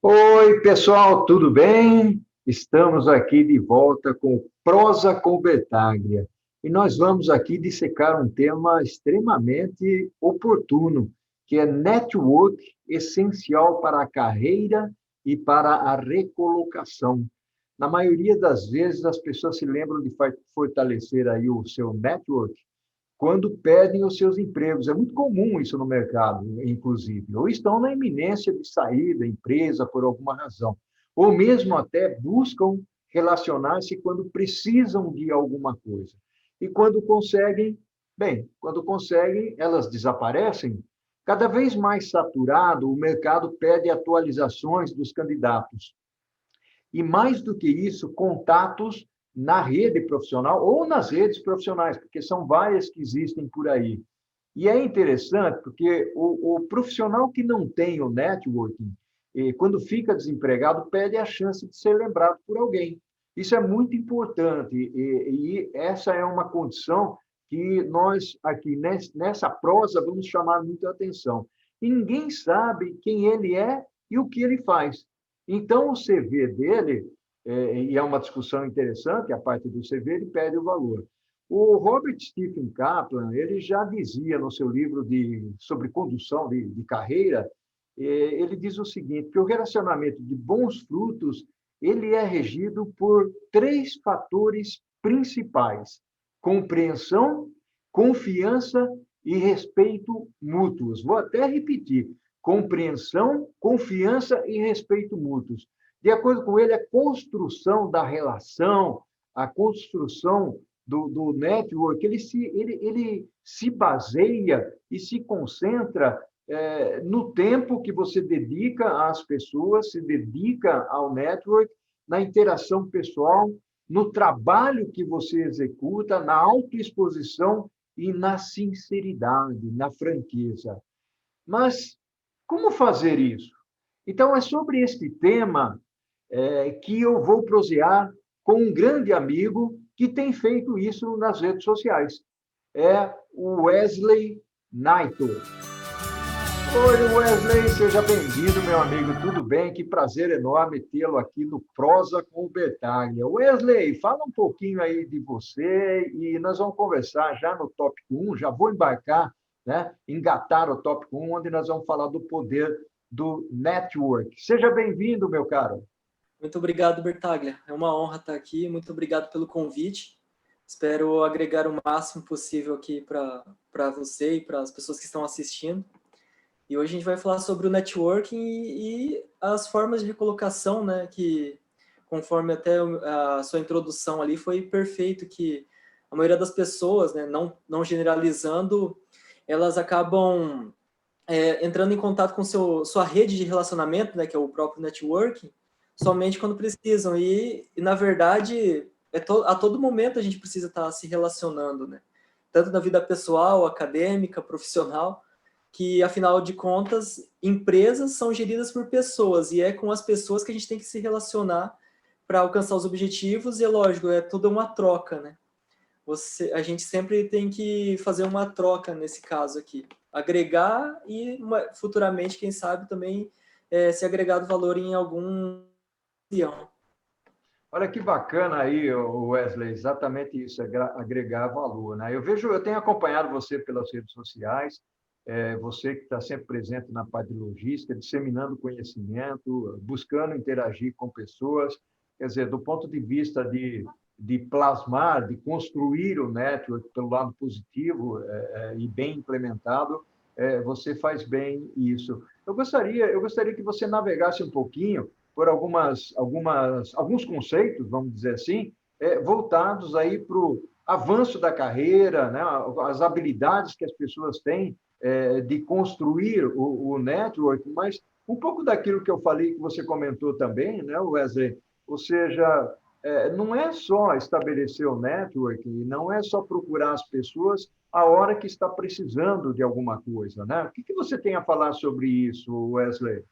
Oi, pessoal, tudo bem? Estamos aqui de volta com Prosa com Bertaglia. E nós vamos aqui dissecar um tema extremamente oportuno, que é network essencial para a carreira e para a recolocação. Na maioria das vezes, as pessoas se lembram de fortalecer aí o seu network quando perdem os seus empregos. É muito comum isso no mercado, inclusive, ou estão na iminência de sair da empresa por alguma razão, ou mesmo até buscam relacionar-se quando precisam de alguma coisa. E quando conseguem, bem, quando conseguem, elas desaparecem. Cada vez mais saturado, o mercado pede atualizações dos candidatos. E mais do que isso, contatos na rede profissional ou nas redes profissionais, porque são várias que existem por aí. E é interessante porque o profissional que não tem o networking, quando fica desempregado, perde a chance de ser lembrado por alguém. Isso é muito importante e essa é uma condição que nós aqui nessa prosa vamos chamar muita atenção. E ninguém sabe quem ele é e o que ele faz. Então, o CV dele, e é uma discussão interessante, a parte do CV, ele perde o valor. O Robert Stephen Kaplan, ele já dizia no seu livro sobre condução de carreira, ele diz o seguinte, que o relacionamento de bons frutos, ele é regido por três fatores principais: compreensão, confiança e respeito mútuos. Vou até repetir: compreensão, confiança e respeito mútuos. De acordo com ele, a construção da relação, a construção do network, ele se baseia e se concentra no tempo que você dedica às pessoas, se dedica ao network, na interação pessoal, no trabalho que você executa, na autoexposição e na sinceridade, na franqueza. Mas como fazer isso? Então, é sobre este tema que eu vou prosear com um grande amigo que tem feito isso nas redes sociais. É o Wesley Naito. Oi, Wesley, seja bem-vindo, meu amigo. Tudo bem? Que prazer enorme tê-lo aqui no Prosa com o Bertaglia. Wesley, fala um pouquinho aí de você e nós vamos conversar já no tópico 1, já vou embarcar, né, engatar o tópico 1, onde nós vamos falar do poder do network. Seja bem-vindo, meu caro. Muito obrigado, Bertaglia. É uma honra estar aqui. Muito obrigado pelo convite. Espero agregar o máximo possível aqui para você e para as pessoas que estão assistindo. E hoje a gente vai falar sobre o networking e as formas de recolocação, né? Que, conforme até a sua introdução ali, foi perfeito que a maioria das pessoas, né, não generalizando, elas acabam entrando em contato com sua rede de relacionamento, né, que é o próprio networking, somente quando precisam. E na verdade, a todo momento a gente precisa estar se relacionando, né? Tanto na vida pessoal, acadêmica, profissional, que, afinal de contas, empresas são geridas por pessoas, e é com as pessoas que a gente tem que se relacionar para alcançar os objetivos, e é lógico, é toda uma troca, né? A gente sempre tem que fazer uma troca nesse caso aqui. Agregar e, futuramente, quem sabe, também se agregar valor em algum avião. Olha que bacana aí, Wesley, exatamente isso, agregar valor, né? Eu tenho acompanhado você pelas redes sociais, você que está sempre presente na parte de logística, disseminando conhecimento, buscando interagir com pessoas, quer dizer, do ponto de vista de plasmar, de construir o network pelo lado positivo e bem implementado, você faz bem isso. Eu gostaria que você navegasse um pouquinho por alguns conceitos, vamos dizer assim, voltados aí para o avanço da carreira, né? As habilidades que as pessoas têm de construir o network, mas um pouco daquilo que eu falei, que você comentou também, né, Wesley? Ou seja, não é só estabelecer o network, não é só procurar as pessoas a hora que está precisando de alguma coisa, né? O que você tem a falar sobre isso, Wesley?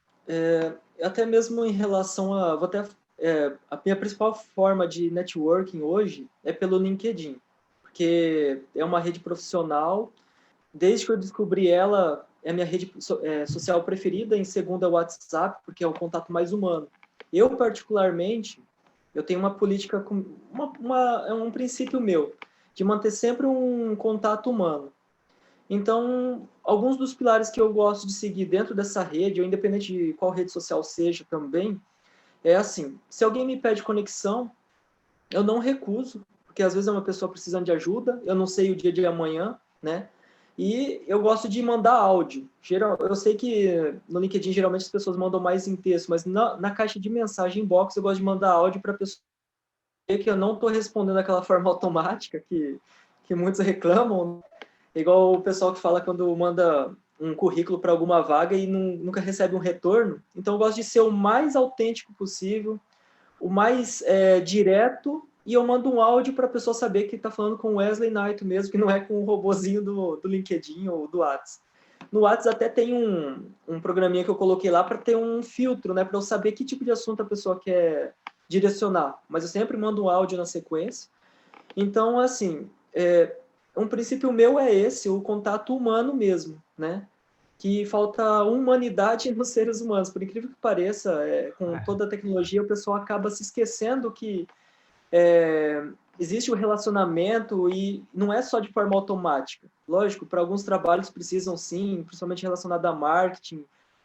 Até mesmo em relação a... a minha principal forma de networking hoje é pelo LinkedIn, porque é uma rede profissional. Desde que eu descobri ela, é a minha rede social preferida, em segundo é o WhatsApp, porque é o contato mais humano. Eu, particularmente, eu tenho uma política, é um princípio meu, de manter sempre um contato humano. Então, alguns dos pilares que eu gosto de seguir dentro dessa rede, ou independente de qual rede social seja também, é assim, se alguém me pede conexão, eu não recuso, porque às vezes é uma pessoa precisando de ajuda, eu não sei o dia de amanhã, né? E eu gosto de mandar áudio. Eu sei que no LinkedIn geralmente as pessoas mandam mais em texto, mas na caixa de mensagem inbox eu gosto de mandar áudio para a pessoa ver que eu não estou respondendo daquela forma automática que muitos reclamam. Igual o pessoal que fala quando manda um currículo para alguma vaga e nunca recebe um retorno. Então eu gosto de ser o mais autêntico possível, o mais direto, e eu mando um áudio para a pessoa saber que está falando com o Wesley Knight mesmo, que não é com o robozinho do LinkedIn ou do WhatsApp. No WhatsApp até tem um programinha que eu coloquei lá para ter um filtro, né, para eu saber que tipo de assunto a pessoa quer direcionar. Mas eu sempre mando um áudio na sequência. Então, assim, um princípio meu é esse, o contato humano mesmo, né? Que falta humanidade nos seres humanos. Por incrível que pareça, com toda a tecnologia, o pessoal acaba se esquecendo que existe o relacionamento e não é só de forma automática. Lógico, para alguns trabalhos precisam sim, principalmente relacionado a marketing,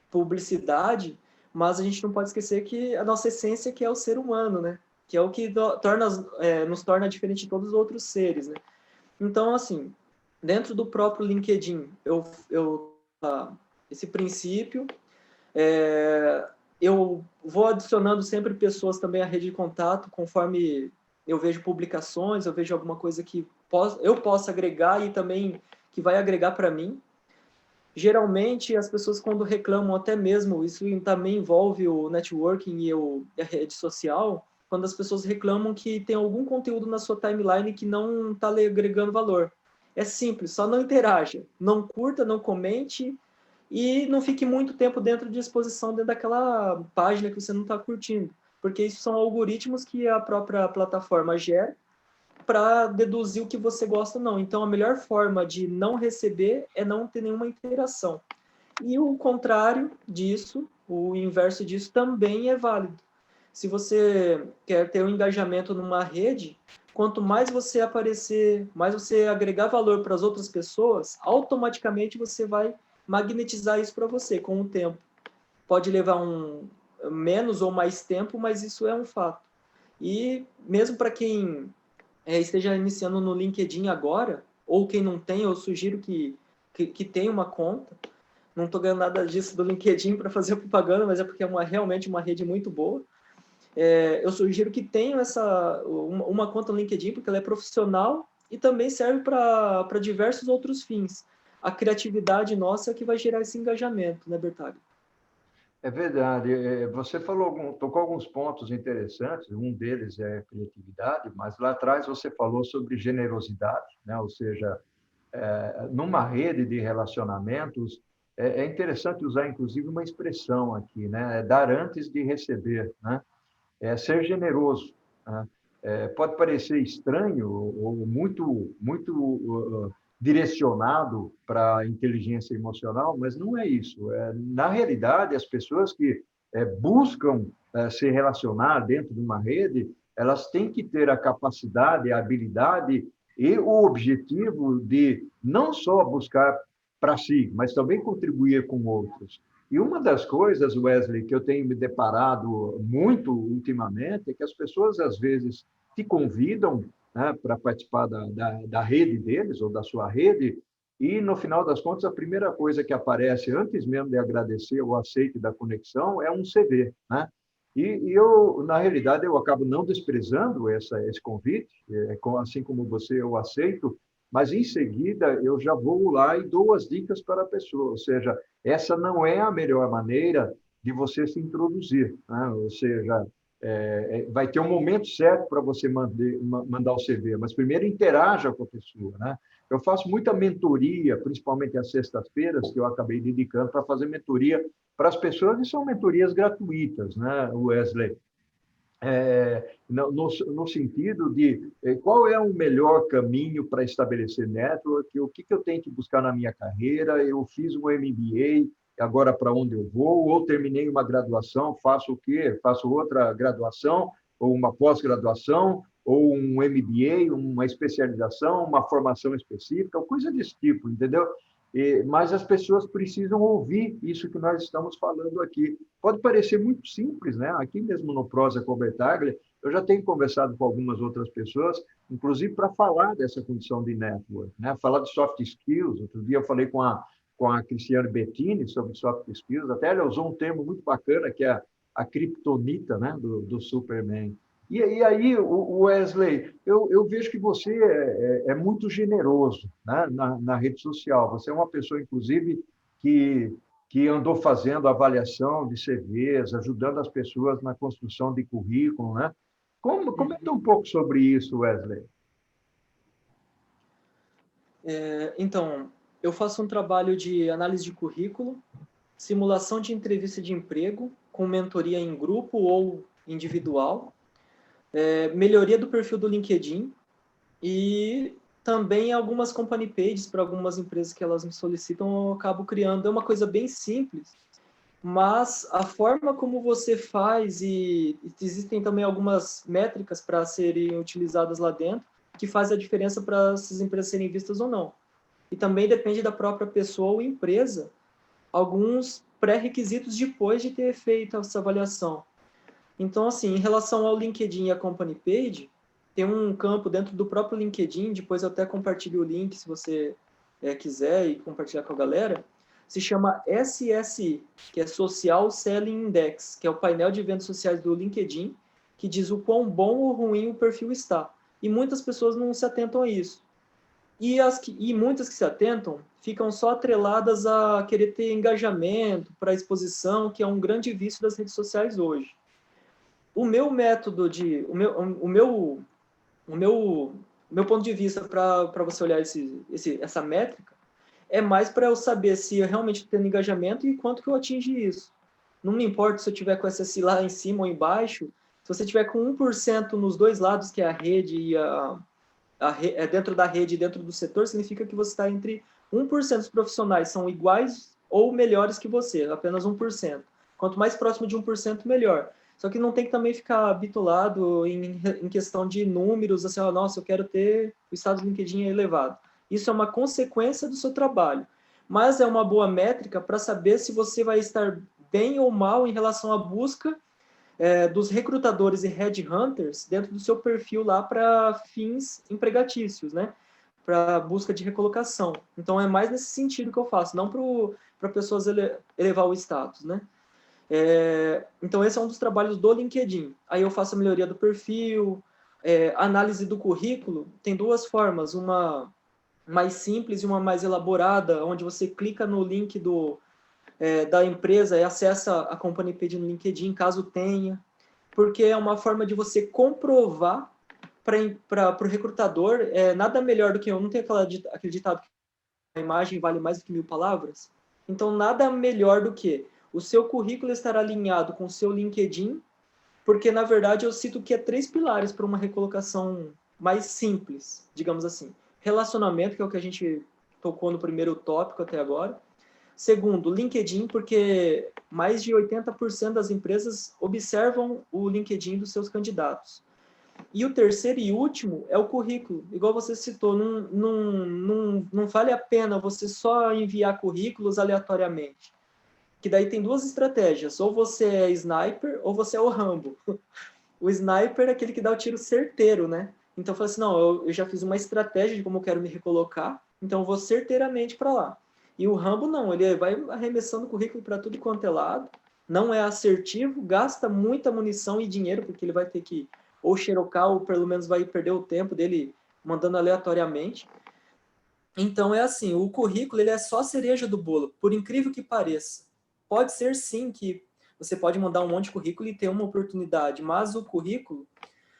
publicidade, mas a gente não pode esquecer que a nossa essência que é o ser humano, né? Que é o que nos torna diferente de todos os outros seres, né? Então, assim, dentro do próprio LinkedIn, esse princípio, eu vou adicionando sempre pessoas também à rede de contato, conforme eu vejo publicações, eu vejo alguma coisa que eu possa agregar e também que vai agregar para mim. Geralmente, as pessoas quando reclamam, até mesmo, isso também envolve o networking e a rede social, quando as pessoas reclamam que tem algum conteúdo na sua timeline que não está agregando valor. É simples, só não interaja. Não curta, não comente e não fique muito tempo dentro de exposição dentro daquela página que você não está curtindo. Porque isso são algoritmos que a própria plataforma gera para deduzir o que você gosta ou não. Então, a melhor forma de não receber é não ter nenhuma interação. E o contrário disso, o inverso disso também é válido. Se você quer ter um engajamento numa rede, quanto mais você aparecer, mais você agregar valor para as outras pessoas, automaticamente você vai magnetizar isso para você com o tempo. Pode levar menos ou mais tempo, mas isso é um fato. E mesmo para quem esteja iniciando no LinkedIn agora, ou quem não tem, eu sugiro que tenha uma conta. Não estou ganhando nada disso do LinkedIn para fazer propaganda, mas é porque é realmente uma rede muito boa. Eu sugiro que tenham uma conta no LinkedIn, porque ela é profissional e também serve para diversos outros fins. A criatividade nossa é que vai gerar esse engajamento, né, Bertaglia? É verdade. Você tocou alguns pontos interessantes. Um deles é a criatividade, mas lá atrás você falou sobre generosidade, né? Ou seja, numa rede de relacionamentos, é interessante usar inclusive uma expressão aqui, né? É dar antes de receber, né? É ser generoso, né? Pode parecer estranho ou muito direcionado para a inteligência emocional, mas não é isso. Na realidade, as pessoas que buscam se relacionar dentro de uma rede, elas têm que ter a capacidade, a habilidade e o objetivo de não só buscar para si, mas também contribuir com outros. E uma das coisas, Wesley, que eu tenho me deparado muito ultimamente é que as pessoas, às vezes, te convidam, né, para participar da rede deles ou da sua rede, e, no final das contas, a primeira coisa que aparece, antes mesmo de agradecer o aceite da conexão, é um CV. Né? E eu, na realidade, eu acabo não desprezando esse convite, assim como você, eu aceito, mas, em seguida, eu já vou lá e dou as dicas para a pessoa, ou seja, essa não é a melhor maneira de você se introduzir, né? Ou seja, vai ter um momento certo para você mandar o CV, mas primeiro interaja com a pessoa, né? Eu faço muita mentoria, principalmente às sextas-feiras, que eu acabei dedicando para fazer mentoria para as pessoas, e são mentorias gratuitas, né, Wesley? no sentido de qual é o melhor caminho para estabelecer network, o que eu tenho que buscar na minha carreira, eu fiz um MBA, agora para onde eu vou, ou terminei uma graduação, faço o quê? Faço outra graduação, ou uma pós-graduação, ou um MBA, uma especialização, uma formação específica, coisa desse tipo, entendeu? Mas as pessoas precisam ouvir isso que nós estamos falando aqui. Pode parecer muito simples, né? Aqui mesmo no Prosa com Bertaglia, eu já tenho conversado com algumas outras pessoas, inclusive para falar dessa condição de network, né? Falar de soft skills. Outro dia eu falei com a Cristiane Bettini sobre soft skills, até ela usou um termo muito bacana, que é a criptonita, né? do Superman. E aí, Wesley, eu vejo que você é muito generoso, né, na rede social. Você é uma pessoa, inclusive, que andou fazendo avaliação de CVs, ajudando as pessoas na construção de currículo, né? Comenta um pouco sobre isso, Wesley. Então, eu faço um trabalho de análise de currículo, simulação de entrevista de emprego, com mentoria em grupo ou individual, melhoria do perfil do LinkedIn e também algumas company pages para algumas empresas que elas me solicitam, eu acabo criando. É uma coisa bem simples, mas a forma como você faz e existem também algumas métricas para serem utilizadas lá dentro que faz a diferença para essas empresas serem vistas ou não. E também depende da própria pessoa ou empresa, alguns pré-requisitos depois de ter feito essa avaliação. Então, assim, em relação ao LinkedIn e a Company Page, tem um campo dentro do próprio LinkedIn, depois eu até compartilho o link se você quiser e compartilhar com a galera, se chama SSI, que é Social Selling Index, que é o painel de vendas sociais do LinkedIn, que diz o quão bom ou ruim o perfil está. E muitas pessoas não se atentam a isso. E muitas que se atentam ficam só atreladas a querer ter engajamento para exposição, que é um grande vício das redes sociais hoje. O meu método de... O meu ponto de vista para você olhar essa métrica é mais para eu saber se eu realmente estou tendo engajamento e quanto que eu atingi isso. Não me importa se eu tiver com SSI lá em cima ou embaixo, se você tiver com 1% nos dois lados, que é a rede e dentro da rede e dentro do setor, significa que você está entre 1% dos profissionais são iguais ou melhores que você, apenas 1%. Quanto mais próximo de 1%, melhor. Só que não tem que também ficar bitolado em questão de números, assim, nossa, eu quero ter o status do LinkedIn elevado. Isso é uma consequência do seu trabalho, mas é uma boa métrica para saber se você vai estar bem ou mal em relação à busca dos recrutadores e headhunters dentro do seu perfil lá para fins empregatícios, né? Para busca de recolocação. Então, é mais nesse sentido que eu faço, não para pessoas elevar o status, né? Então, esse é um dos trabalhos do LinkedIn. Aí eu faço a melhoria do perfil, análise do currículo. Tem duas formas, uma mais simples e uma mais elaborada, onde você clica no link da empresa e acessa a company page no LinkedIn, caso tenha, porque é uma forma de você comprovar para o recrutador, nada melhor do que eu, não tem aquele ditado que a imagem vale mais do que 1000 palavras? Então, nada melhor do que o seu currículo estar alinhado com o seu LinkedIn, porque, na verdade, eu cito que é 3 pilares para uma recolocação mais simples, digamos assim. Relacionamento, que é o que a gente tocou no primeiro tópico até agora. Segundo, LinkedIn, porque mais de 80% das empresas observam o LinkedIn dos seus candidatos. E o terceiro e último é o currículo. Igual você citou, não vale a pena você só enviar currículos aleatoriamente. Que daí tem duas estratégias. Ou você é sniper, ou você é o Rambo. O sniper é aquele que dá o tiro certeiro, né? Então eu falei assim, não, eu já fiz uma estratégia de como eu quero me recolocar, então eu vou certeiramente para lá. E o Rambo não, ele vai arremessando currículo para tudo quanto é lado, não é assertivo, gasta muita munição e dinheiro, porque ele vai ter que ou xerocar, ou pelo menos vai perder o tempo dele mandando aleatoriamente. Então é assim, o currículo ele é só a cereja do bolo, por incrível que pareça. Pode ser sim que você pode mandar um monte de currículo e ter uma oportunidade, mas o currículo,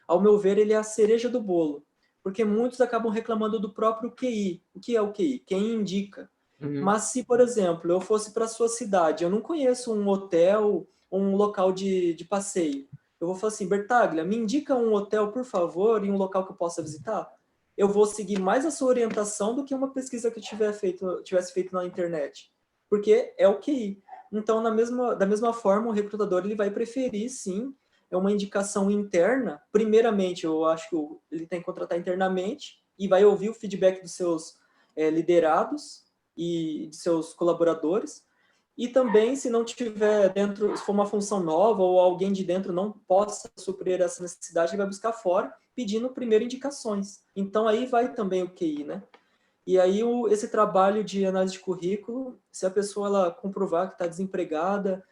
ao meu ver, ele é a cereja do bolo, porque muitos acabam reclamando do próprio QI. O que é o QI? Quem indica. Mas se, por exemplo, eu fosse para a sua cidade, eu não conheço um hotel ou um local de passeio, eu vou falar assim, Bertaglia, me indica um hotel, por favor, e um local que eu possa visitar. Eu vou seguir mais a sua orientação do que uma pesquisa que eu tivesse feito na internet, porque é o QI. Então, da mesma forma, o recrutador ele vai preferir, sim, é uma indicação interna. Primeiramente, eu acho que ele tem que contratar internamente e vai ouvir o feedback dos seus liderados e de seus colaboradores. E também, se não tiver dentro, se for uma função nova ou alguém de dentro não possa suprir essa necessidade, ele vai buscar fora, pedindo primeiro indicações. Então, aí vai também o QI, né? E aí, esse trabalho de análise de currículo, se a pessoa ela comprovar que está desempregada,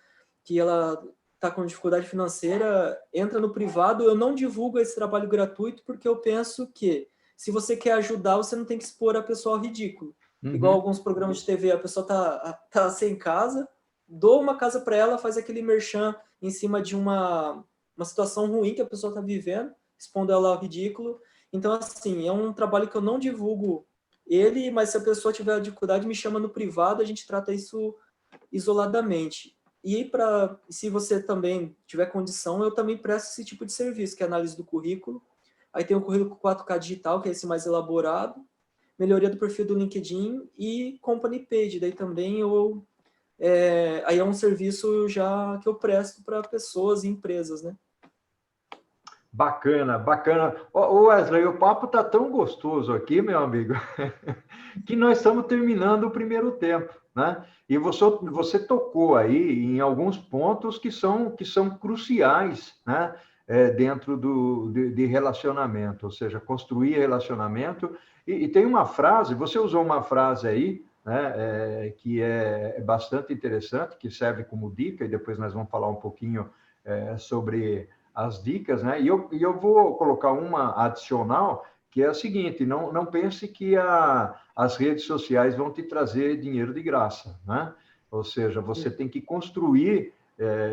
que ela está com dificuldade financeira, entra no privado. Eu não divulgo esse trabalho gratuito porque eu penso que, se você quer ajudar, você não tem que expor a pessoa ao ridículo. Igual alguns programas de TV, a pessoa tá sem casa, dou uma casa para ela, faz aquele merchan em cima de uma situação ruim que a pessoa está vivendo, expondo ela ao ridículo. Então, assim, é um trabalho que eu não divulgo ele, mas se a pessoa tiver dificuldade, me chama no privado, a gente trata isso isoladamente. E se você também tiver condição, eu também presto esse tipo de serviço, que é a análise do currículo. Aí tem o currículo 4K digital, que é esse mais elaborado, melhoria do perfil do LinkedIn e Company Page. Daí também aí é um serviço já que eu presto para pessoas e empresas, né? Bacana, bacana. Ô Wesley, o papo tá tão gostoso aqui, meu amigo, que nós estamos terminando o primeiro tempo, né? E você tocou aí em alguns pontos que são cruciais, né? Dentro de relacionamento, ou seja, construir relacionamento. E tem uma frase, você usou uma frase aí, né? Que é bastante interessante, que serve como dica, e depois nós vamos falar um pouquinho sobre as dicas, né? E eu vou colocar uma adicional, que é a seguinte: não pense que as redes sociais vão te trazer dinheiro de graça, né? Ou seja, você tem que construir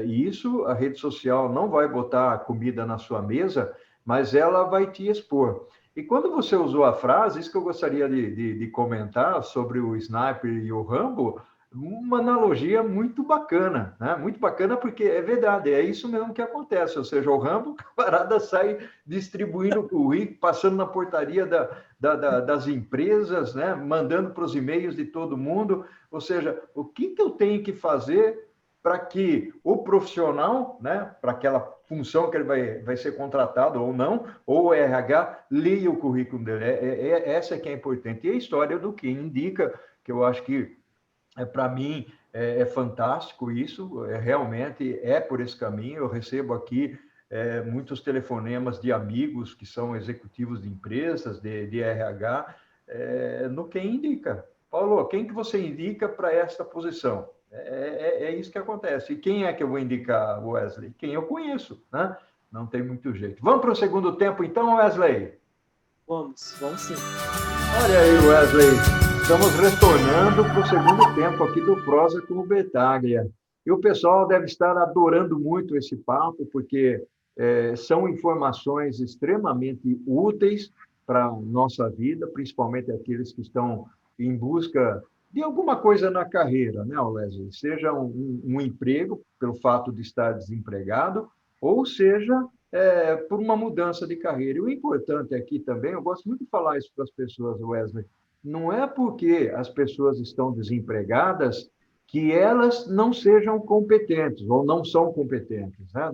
isso. A rede social não vai botar comida na sua mesa, mas ela vai te expor. E quando você usou a frase, isso que eu gostaria de comentar sobre o Sniper e o Rambo, uma analogia muito bacana, né? Muito bacana, porque é verdade, é isso mesmo que acontece. Ou seja, o Rambo, camarada, sai distribuindo o currículo, passando na portaria das empresas, né? Mandando para os e-mails de todo mundo. Ou seja, o que eu tenho que fazer para que o profissional, né? Para aquela função que ele vai ser contratado ou não, ou o RH, leia o currículo dele. Essa que é importante. E a história do que indica, que eu acho que para mim é fantástico isso, realmente é por esse caminho. Eu recebo aqui muitos telefonemas de amigos que são executivos de empresas, de RH, no que indica. Paulo, quem que você indica para esta posição? É isso que acontece. E quem é que eu vou indicar, Wesley? Quem eu conheço, né? Não tem muito jeito. Vamos para o segundo tempo, então, Wesley? Vamos sim. Olha aí, Wesley, estamos retornando para o segundo tempo aqui do Prosa com o Betaglia. E o pessoal deve estar adorando muito esse papo, porque são informações extremamente úteis para a nossa vida, principalmente aqueles que estão em busca de alguma coisa na carreira, né, Wesley? Seja um emprego, pelo fato de estar desempregado, ou seja por uma mudança de carreira. E o importante aqui também, eu gosto muito de falar isso para as pessoas, Wesley, não é porque as pessoas estão desempregadas que elas não sejam competentes ou não são competentes, né?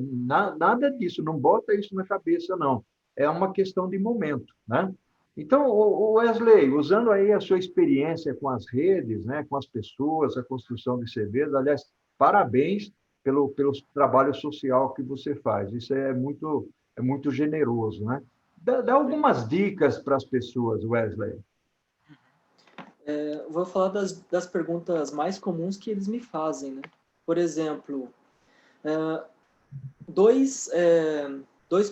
Nada disso, não bota isso na cabeça, não. É uma questão de momento, né? Então, Wesley, usando aí a sua experiência com as redes, né, com as pessoas, a construção de CVs, aliás, parabéns pelo trabalho social que você faz. Isso é muito generoso, né? Dá algumas dicas para as pessoas, Wesley. Vou falar das perguntas mais comuns que eles me fazem, né? Por exemplo, dois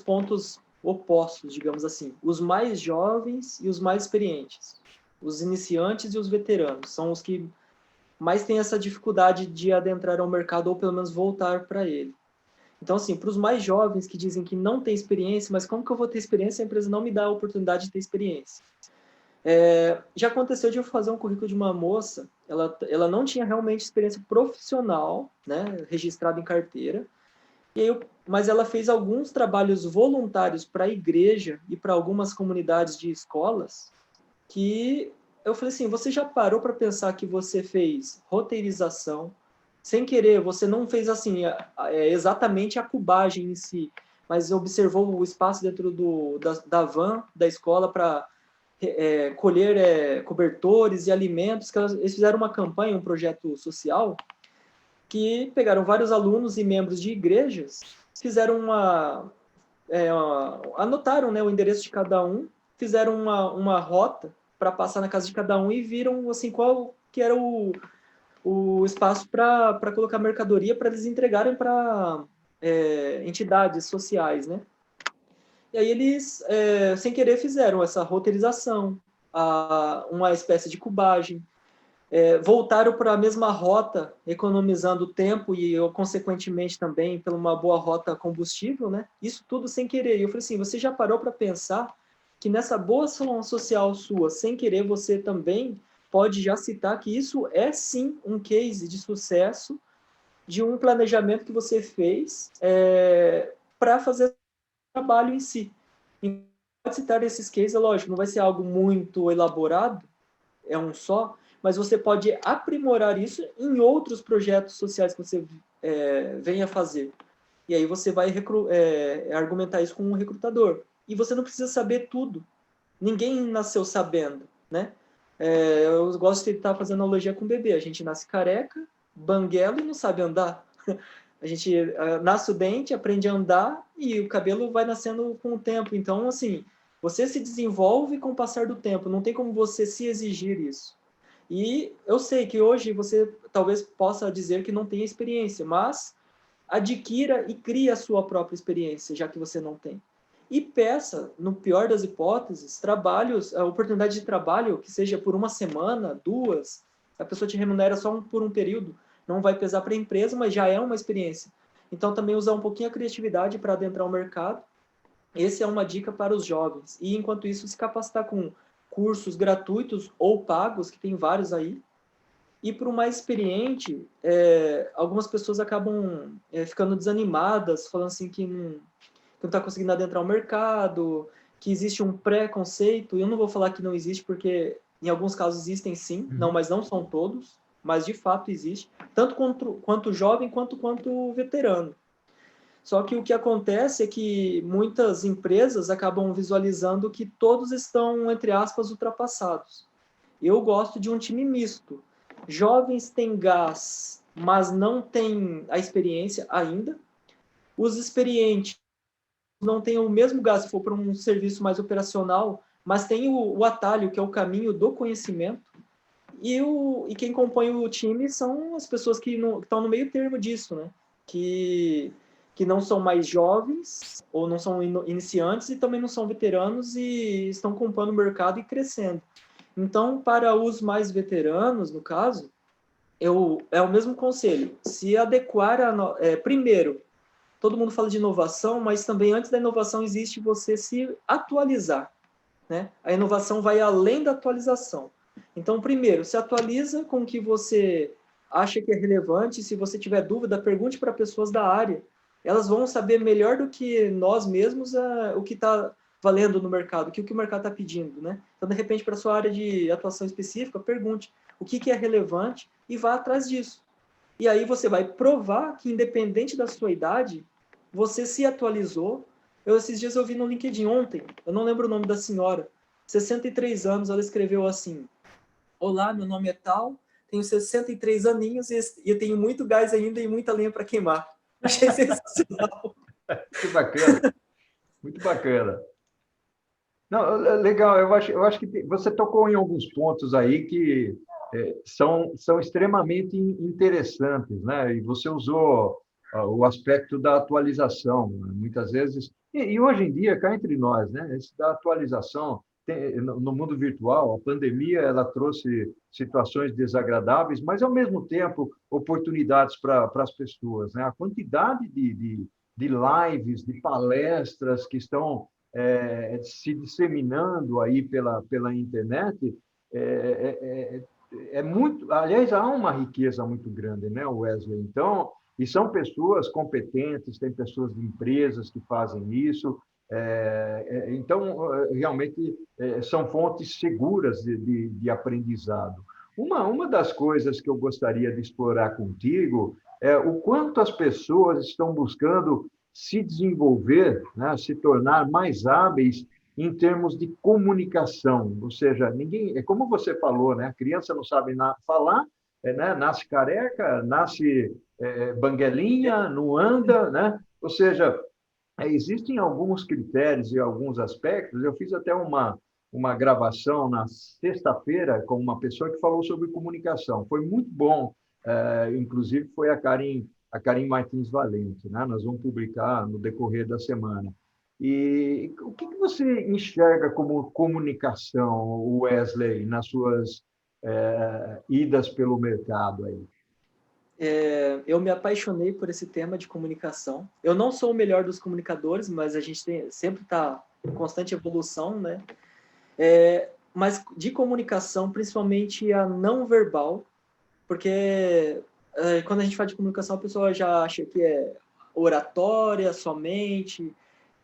pontos opostos, digamos assim. Os mais jovens e os mais experientes. Os iniciantes e os veteranos. São os que mais têm essa dificuldade de adentrar ao mercado ou pelo menos voltar para ele. Então, assim, para os mais jovens que dizem que não tem experiência, mas como que eu vou ter experiência se a empresa não me dá a oportunidade de ter experiência? Já aconteceu de eu fazer um currículo de uma moça, ela não tinha realmente experiência profissional, né, registrada em carteira, E aí mas ela fez alguns trabalhos voluntários para a igreja e para algumas comunidades de escolas que eu falei assim, você já parou para pensar que você fez roteirização, sem querer, você não fez assim exatamente a cubagem em si, mas observou o espaço dentro da van da escola para colher cobertores e alimentos, que eles fizeram uma campanha, um projeto social, que pegaram vários alunos e membros de igrejas, fizeram anotaram, né, o endereço de cada um, fizeram uma rota para passar na casa de cada um e viram assim qual que era o espaço para colocar mercadoria para eles entregarem para entidades sociais, né? E aí eles, sem querer, fizeram essa roteirização, uma espécie de cubagem, voltaram para a mesma rota, economizando tempo e, consequentemente, também pela uma boa rota combustível, né? Isso tudo sem querer. E eu falei assim, você já parou para pensar que nessa boa ação social sua, sem querer, você também pode já citar que isso é, sim, um case de sucesso de um planejamento que você fez para fazer o trabalho em si. E pode citar esses cases, é lógico, não vai ser algo muito elaborado, é um só, mas você pode aprimorar isso em outros projetos sociais que você venha fazer. E aí você vai argumentar isso com um recrutador. E você não precisa saber tudo. Ninguém nasceu sabendo, né? Eu gosto de estar fazendo analogia com o bebê. A gente nasce careca, banguelo e não sabe andar. A gente nasce o dente, aprende a andar e o cabelo vai nascendo com o tempo. Então, assim, você se desenvolve com o passar do tempo. Não tem como você se exigir isso. E eu sei que hoje você talvez possa dizer que não tem experiência, mas adquira e crie a sua própria experiência, já que você não tem. E peça, no pior das hipóteses, trabalhos, a oportunidade de trabalho, que seja por uma semana, duas, a pessoa te remunera só por um período, não vai pesar para a empresa, mas já é uma experiência. Então, também usar um pouquinho a criatividade para adentrar o mercado. Essa é uma dica para os jovens. E, enquanto isso, se capacitar com cursos gratuitos ou pagos, que tem vários aí. E para o mais experiente, algumas pessoas acabam ficando desanimadas, falando assim que não está conseguindo adentrar o mercado, que existe um preconceito. E eu não vou falar que não existe, porque em alguns casos existem sim, não, mas não são todos, mas de fato existe, tanto quanto jovem quanto veterano. Só que o que acontece é que muitas empresas acabam visualizando que todos estão, entre aspas, ultrapassados. Eu gosto de um time misto. Jovens têm gás, mas não têm a experiência ainda. Os experientes não têm o mesmo gás se for para um serviço mais operacional, mas tem o atalho, que é o caminho do conhecimento. E quem compõe o time são as pessoas que estão no meio termo disso, né? Que não são mais jovens, ou não são iniciantes, e também não são veteranos, e estão compondo o mercado e crescendo. Então, para os mais veteranos, no caso, é o mesmo conselho. Se adequar primeiro, todo mundo fala de inovação, mas também antes da inovação existe você se atualizar, né? A inovação vai além da atualização. Então, primeiro, se atualiza com o que você acha que é relevante. Se você tiver dúvida, pergunte para pessoas da área. Elas vão saber melhor do que nós mesmos o que está valendo no mercado, o que o mercado está pedindo, né? Então, de repente, para a sua área de atuação específica, pergunte o que é relevante e vá atrás disso. E aí você vai provar que, independente da sua idade, você se atualizou. Esses dias eu vi no LinkedIn ontem, eu não lembro o nome da senhora, 63 anos, ela escreveu assim: olá, meu nome é tal, tenho 63 aninhos e eu tenho muito gás ainda e muita lenha para queimar. Achei sensacional. Que bacana, muito bacana. Não, legal, eu acho que você tocou em alguns pontos aí que são extremamente interessantes, né? E você usou o aspecto da atualização, né? Muitas vezes, e hoje em dia, cá entre nós, né? Esse da atualização, no mundo virtual, a pandemia ela trouxe situações desagradáveis, mas, ao mesmo tempo, oportunidades para as pessoas, né? A quantidade de lives, de palestras que estão se disseminando aí pela internet, é muito, aliás, há uma riqueza muito grande, né, Wesley? Então, E são pessoas competentes, tem pessoas de empresas que fazem isso, então, realmente, são fontes seguras de aprendizado. Uma das coisas que eu gostaria de explorar contigo é o quanto as pessoas estão buscando se desenvolver, né, se tornar mais hábeis em termos de comunicação, ou seja, ninguém, é como você falou, né, a criança não sabe falar, né, nasce careca, nasce banguelinha, não anda, né? Ou seja, existem alguns critérios e alguns aspectos. Eu fiz até uma gravação na sexta-feira com uma pessoa que falou sobre comunicação. Foi muito bom. Inclusive, foi a Karim Martins Valente. Né? Nós vamos publicar no decorrer da semana. E o que você enxerga como comunicação, Wesley, nas suas idas pelo mercado aí? Eu me apaixonei por esse tema de comunicação. Eu não sou o melhor dos comunicadores, mas a gente sempre está em constante evolução, né? Mas de comunicação, principalmente a não verbal, porque quando a gente fala de comunicação, a pessoa já acha que é oratória somente,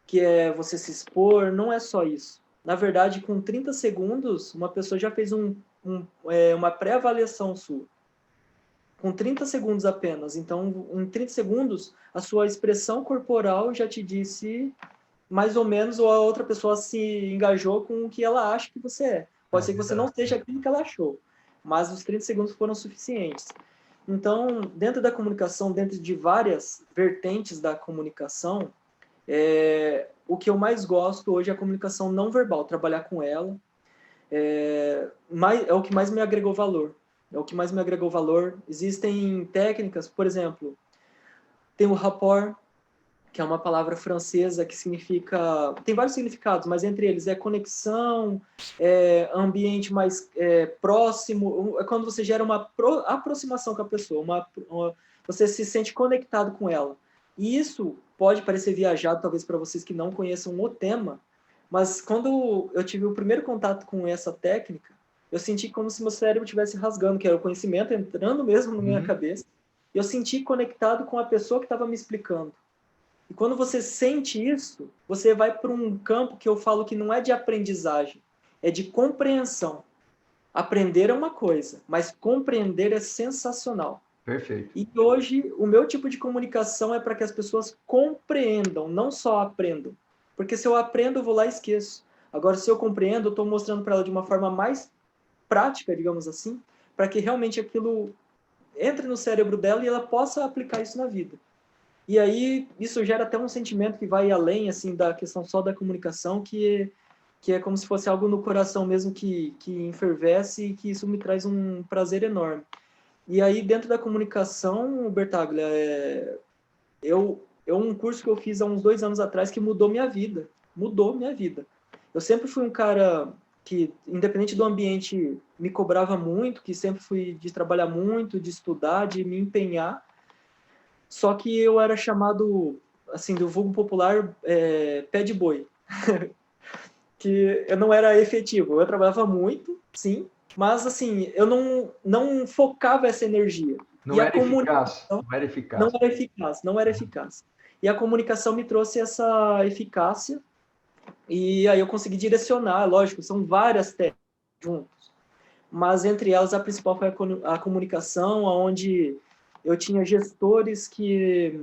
que é você se expor. Não é só isso. Na verdade, com 30 segundos, uma pessoa já fez uma pré-avaliação sua. Com 30 segundos apenas. Então, em 30 segundos, a sua expressão corporal já te disse mais ou menos, ou a outra pessoa se engajou com o que ela acha que você é. Pode ser que você não seja aquilo que ela achou, mas os 30 segundos foram suficientes. Então, dentro da comunicação, dentro de várias vertentes da comunicação, o que eu mais gosto hoje é a comunicação não verbal, trabalhar com ela. É o que mais me agregou valor. É o que mais me agregou valor. Existem técnicas, por exemplo, tem o rapport, que é uma palavra francesa que significa... Tem vários significados, mas entre eles é conexão, ambiente mais próximo. É quando você gera uma aproximação com a pessoa, você se sente conectado com ela. E isso pode parecer viajado, talvez para vocês que não conheçam o tema, mas quando eu tive o primeiro contato com essa técnica, eu senti como se meu cérebro estivesse rasgando, que era o conhecimento entrando mesmo na minha cabeça. Eu senti conectado com a pessoa que estava me explicando. E quando você sente isso, você vai para um campo que eu falo que não é de aprendizagem, é de compreensão. Aprender é uma coisa, mas compreender é sensacional. Perfeito. E hoje, o meu tipo de comunicação é para que as pessoas compreendam, não só aprendam. Porque se eu aprendo, eu vou lá e esqueço. Agora, se eu compreendo, eu estou mostrando para ela de uma forma mais prática, digamos assim, para que realmente aquilo entre no cérebro dela e ela possa aplicar isso na vida. E aí, isso gera até um sentimento que vai além, assim, da questão só da comunicação, que é como se fosse algo no coração mesmo que enfervesce e que isso me traz um prazer enorme. E aí, dentro da comunicação, Bertaglia, um curso que eu fiz há uns 2 anos atrás que mudou minha vida. Mudou minha vida. Eu sempre fui um cara que, independente do ambiente, me cobrava muito, que sempre fui de trabalhar muito, de estudar, de me empenhar. Só que eu era chamado, assim, do vulgo popular, pé de boi. Que eu não era efetivo. Eu trabalhava muito, sim, mas, assim, eu não focava essa energia. Não era eficaz. Não era eficaz. Não era eficaz, não era eficaz. E a comunicação me trouxe essa eficácia, e aí eu consegui direcionar, lógico, são várias técnicas juntos, mas entre elas a principal foi a comunicação, onde eu tinha gestores que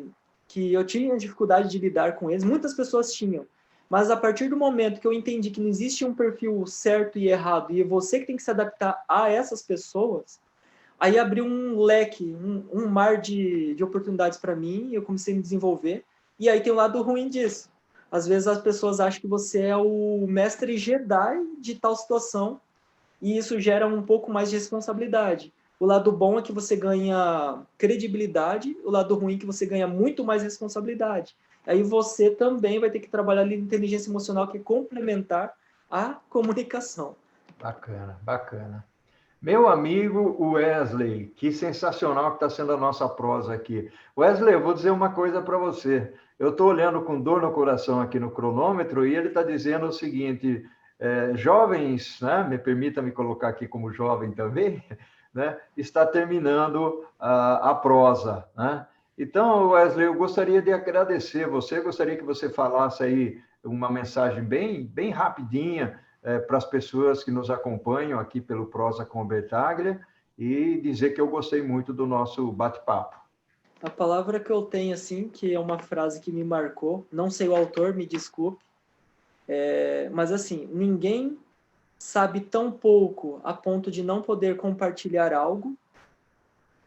eu tinha dificuldade de lidar com eles, muitas pessoas tinham, mas a partir do momento que eu entendi que não existe um perfil certo e errado, e você que tem que se adaptar a essas pessoas, aí abriu um leque, um mar de oportunidades para mim, eu comecei a me desenvolver, e aí tem o lado ruim disso. Às vezes as pessoas acham que você é o mestre Jedi de tal situação, e isso gera um pouco mais de responsabilidade. O lado bom é que você ganha credibilidade, o lado ruim é que você ganha muito mais responsabilidade. Aí você também vai ter que trabalhar ali inteligência emocional, que é complementar a comunicação. Bacana, bacana. Meu amigo Wesley, que sensacional que está sendo a nossa prosa aqui. Wesley, eu vou dizer uma coisa para você. Eu estou olhando com dor no coração aqui no cronômetro e ele está dizendo o seguinte: jovens, né, me permita me colocar aqui como jovem também, né, está terminando a prosa, né? Então, Wesley, eu gostaria de agradecer você, gostaria que você falasse aí uma mensagem bem rapidinha para as pessoas que nos acompanham aqui pelo Prosa com Bertaglia e dizer que eu gostei muito do nosso bate-papo. A palavra que eu tenho, assim, que é uma frase que me marcou, não sei o autor, me desculpe, mas assim, ninguém sabe tão pouco a ponto de não poder compartilhar algo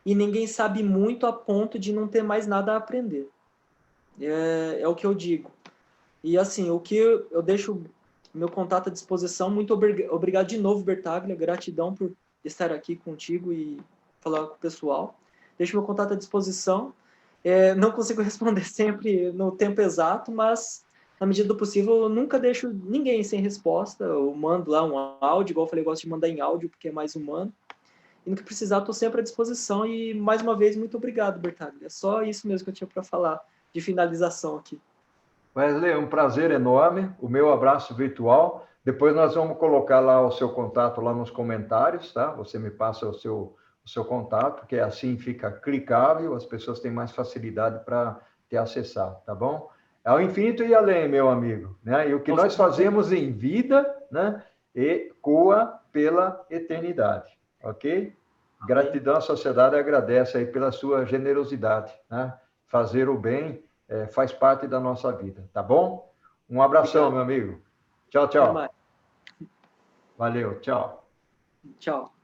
e ninguém sabe muito a ponto de não ter mais nada a aprender. É o que eu digo. E assim, o que eu deixo meu contato à disposição. Muito obrigado de novo, Bertaglia. Gratidão por estar aqui contigo e falar com o pessoal. Deixo meu contato à disposição. Não consigo responder sempre no tempo exato, mas na medida do possível eu nunca deixo ninguém sem resposta. Eu mando lá um áudio, igual eu falei, eu gosto de mandar em áudio porque é mais humano. E no que precisar, estou sempre à disposição. E mais uma vez, muito obrigado, Bertaglia. É só isso mesmo que eu tinha para falar de finalização aqui. Wesley, é um prazer enorme, o meu abraço virtual. Depois nós vamos colocar lá o seu contato lá nos comentários, tá? Você me passa o seu contato, porque assim fica clicável, as pessoas têm mais facilidade para te acessar, tá bom? Ao infinito e além, meu amigo, né? E o que nós fazemos em vida, né? Ecoa pela eternidade, ok? Gratidão à sociedade agradece aí pela sua generosidade, né? Fazer o bem faz parte da nossa vida, tá bom? Um abração, Obrigado. meu amigo. Tchau, Até mais. tchau. Valeu, tchau. Tchau.